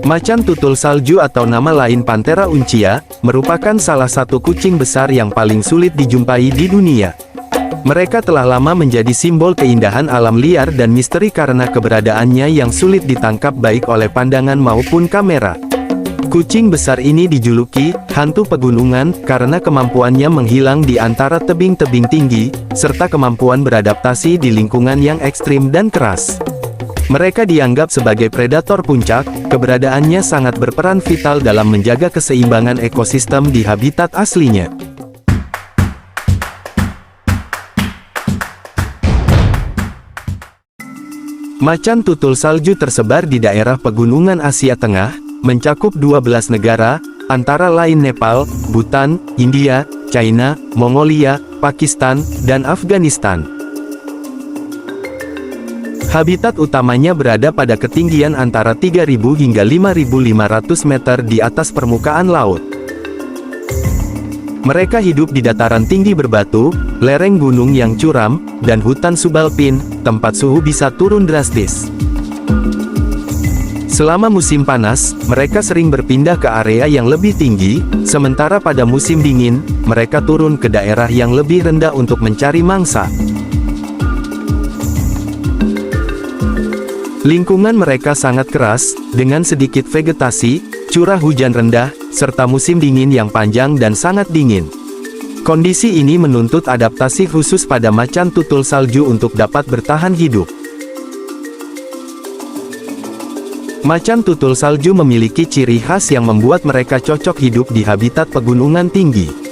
Macan tutul salju atau nama lain Panthera uncia, merupakan salah satu kucing besar yang paling sulit dijumpai di dunia. Mereka telah lama menjadi simbol keindahan alam liar dan misteri karena keberadaannya yang sulit ditangkap baik oleh pandangan maupun kamera. Kucing besar ini dijuluki hantu pegunungan karena kemampuannya menghilang di antara tebing-tebing tinggi, serta kemampuan beradaptasi di lingkungan yang ekstrim dan keras. Mereka dianggap sebagai predator puncak, keberadaannya sangat berperan vital dalam menjaga keseimbangan ekosistem di habitat aslinya. Macan tutul salju tersebar di daerah pegunungan Asia Tengah, mencakup 12 negara, antara lain Nepal, Bhutan, India, China, Mongolia, Pakistan, dan Afghanistan. Habitat utamanya berada pada ketinggian antara 3.000 hingga 5.500 meter di atas permukaan laut. Mereka hidup di dataran tinggi berbatu, lereng gunung yang curam, dan hutan subalpin, tempat suhu bisa turun drastis. Selama musim panas, mereka sering berpindah ke area yang lebih tinggi, sementara pada musim dingin, mereka turun ke daerah yang lebih rendah untuk mencari mangsa. Lingkungan mereka sangat keras, dengan sedikit vegetasi, curah hujan rendah, serta musim dingin yang panjang dan sangat dingin. Kondisi ini menuntut adaptasi khusus pada macan tutul salju untuk dapat bertahan hidup. Macan tutul salju memiliki ciri khas yang membuat mereka cocok hidup di habitat pegunungan tinggi.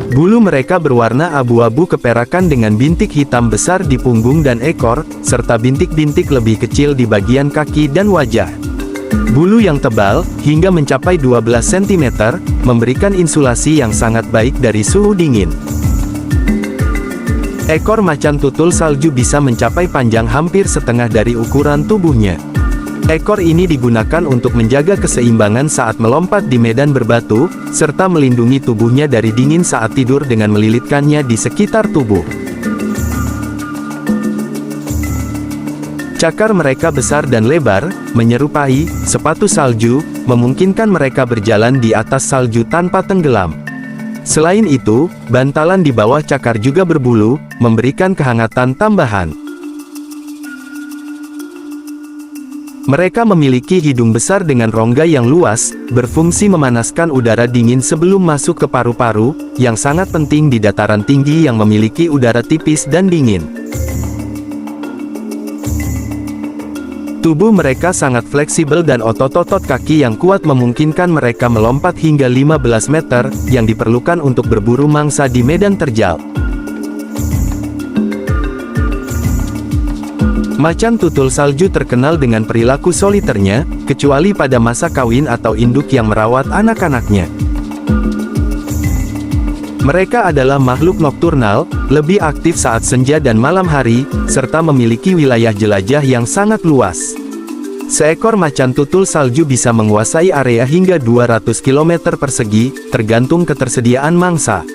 Bulu mereka berwarna abu-abu keperakan dengan bintik hitam besar di punggung dan ekor, serta bintik-bintik lebih kecil di bagian kaki dan wajah. Bulu yang tebal, hingga mencapai 12 cm, memberikan insulasi yang sangat baik dari suhu dingin. Ekor macan tutul salju bisa mencapai panjang hampir setengah dari ukuran tubuhnya. Ekor ini digunakan untuk menjaga keseimbangan saat melompat di medan berbatu, serta melindungi tubuhnya dari dingin saat tidur dengan melilitkannya di sekitar tubuh. Cakar mereka besar dan lebar, menyerupai sepatu salju, memungkinkan mereka berjalan di atas salju tanpa tenggelam. Selain itu, bantalan di bawah cakar juga berbulu, memberikan kehangatan tambahan. Mereka memiliki hidung besar dengan rongga yang luas, berfungsi memanaskan udara dingin sebelum masuk ke paru-paru, yang sangat penting di dataran tinggi yang memiliki udara tipis dan dingin. Tubuh mereka sangat fleksibel dan otot-otot kaki yang kuat memungkinkan mereka melompat hingga 15 meter, yang diperlukan untuk berburu mangsa di medan terjal. Macan tutul salju terkenal dengan perilaku soliternya, kecuali pada masa kawin atau induk yang merawat anak-anaknya. Mereka adalah makhluk nokturnal, lebih aktif saat senja dan malam hari, serta memiliki wilayah jelajah yang sangat luas. Seekor macan tutul salju bisa menguasai area hingga 200 km persegi, tergantung ketersediaan mangsa.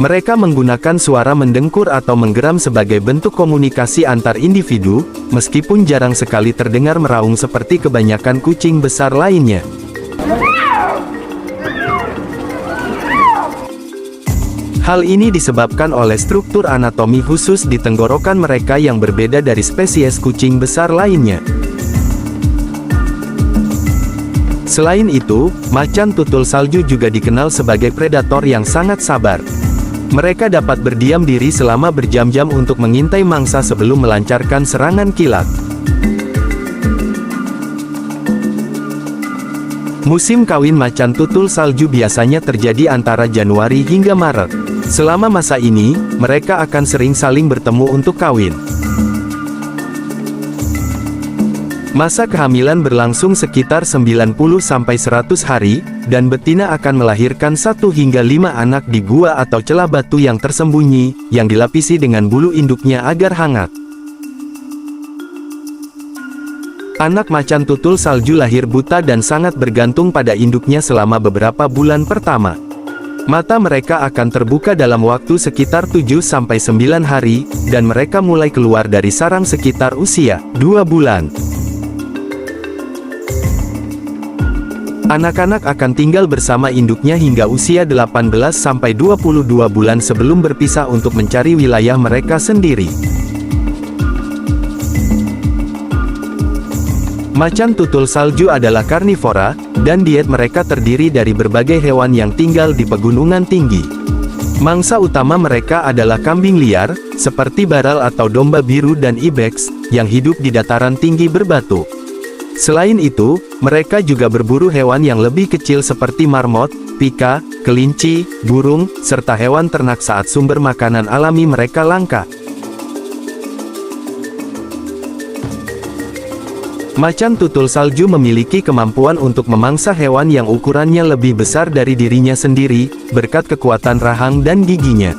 Mereka menggunakan suara mendengkur atau menggeram sebagai bentuk komunikasi antar individu, meskipun jarang sekali terdengar meraung seperti kebanyakan kucing besar lainnya. Hal ini disebabkan oleh struktur anatomi khusus di tenggorokan mereka yang berbeda dari spesies kucing besar lainnya. Selain itu, macan tutul salju juga dikenal sebagai predator yang sangat sabar. Mereka dapat berdiam diri selama berjam-jam untuk mengintai mangsa sebelum melancarkan serangan kilat. Musim kawin macan tutul salju biasanya terjadi antara Januari hingga Maret. Selama masa ini, mereka akan sering saling bertemu untuk kawin. Masa kehamilan berlangsung sekitar 90-100 hari, dan betina akan melahirkan 1 hingga 5 anak di gua atau celah batu yang tersembunyi, yang dilapisi dengan bulu induknya agar hangat. Anak macan tutul salju lahir buta dan sangat bergantung pada induknya selama beberapa bulan pertama. Mata mereka akan terbuka dalam waktu sekitar 7-9 hari, dan mereka mulai keluar dari sarang sekitar usia 2 bulan. Anak-anak akan tinggal bersama induknya hingga usia 18-22 bulan sebelum berpisah untuk mencari wilayah mereka sendiri. Macan tutul salju adalah karnivora, dan diet mereka terdiri dari berbagai hewan yang tinggal di pegunungan tinggi. Mangsa utama mereka adalah kambing liar, seperti baral atau domba biru dan ibex, yang hidup di dataran tinggi berbatu. Selain itu, mereka juga berburu hewan yang lebih kecil seperti marmot, pika, kelinci, burung, serta hewan ternak saat sumber makanan alami mereka langka. Macan tutul salju memiliki kemampuan untuk memangsa hewan yang ukurannya lebih besar dari dirinya sendiri, berkat kekuatan rahang dan giginya.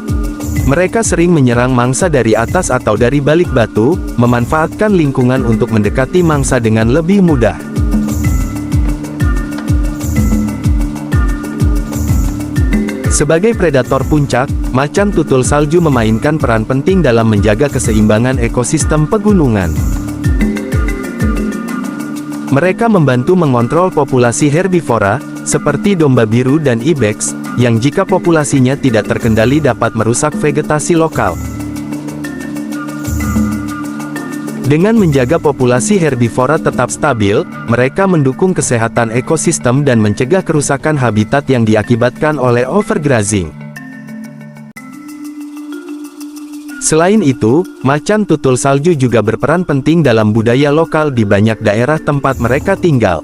Mereka sering menyerang mangsa dari atas atau dari balik batu, memanfaatkan lingkungan untuk mendekati mangsa dengan lebih mudah. Sebagai predator puncak, macan tutul salju memainkan peran penting dalam menjaga keseimbangan ekosistem pegunungan. Mereka membantu mengontrol populasi herbivora, seperti domba biru dan ibex, yang jika populasinya tidak terkendali dapat merusak vegetasi lokal. Dengan menjaga populasi herbivora tetap stabil, mereka mendukung kesehatan ekosistem dan mencegah kerusakan habitat yang diakibatkan oleh overgrazing. Selain itu, macan tutul salju juga berperan penting dalam budaya lokal di banyak daerah tempat mereka tinggal.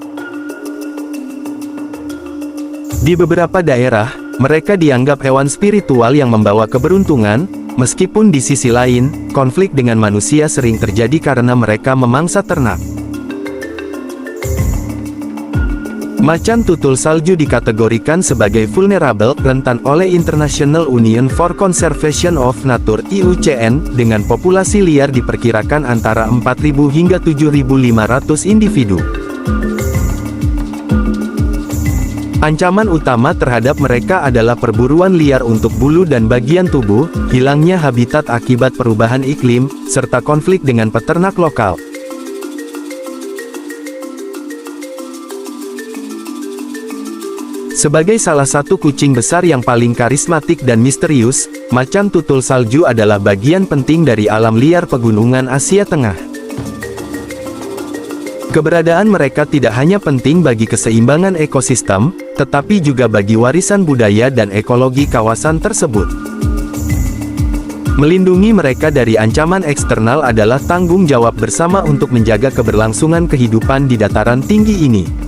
Di beberapa daerah, mereka dianggap hewan spiritual yang membawa keberuntungan, meskipun di sisi lain, konflik dengan manusia sering terjadi karena mereka memangsa ternak. Macan tutul salju dikategorikan sebagai vulnerable, rentan oleh International Union for Conservation of Nature (IUCN), dengan populasi liar diperkirakan antara 4.000 hingga 7.500 individu. Ancaman utama terhadap mereka adalah perburuan liar untuk bulu dan bagian tubuh, hilangnya habitat akibat perubahan iklim, serta konflik dengan peternak lokal. Sebagai salah satu kucing besar yang paling karismatik dan misterius, macan tutul salju adalah bagian penting dari alam liar pegunungan Asia Tengah. Keberadaan mereka tidak hanya penting bagi keseimbangan ekosistem, tetapi juga bagi warisan budaya dan ekologi kawasan tersebut. Melindungi mereka dari ancaman eksternal adalah tanggung jawab bersama untuk menjaga keberlangsungan kehidupan di dataran tinggi ini.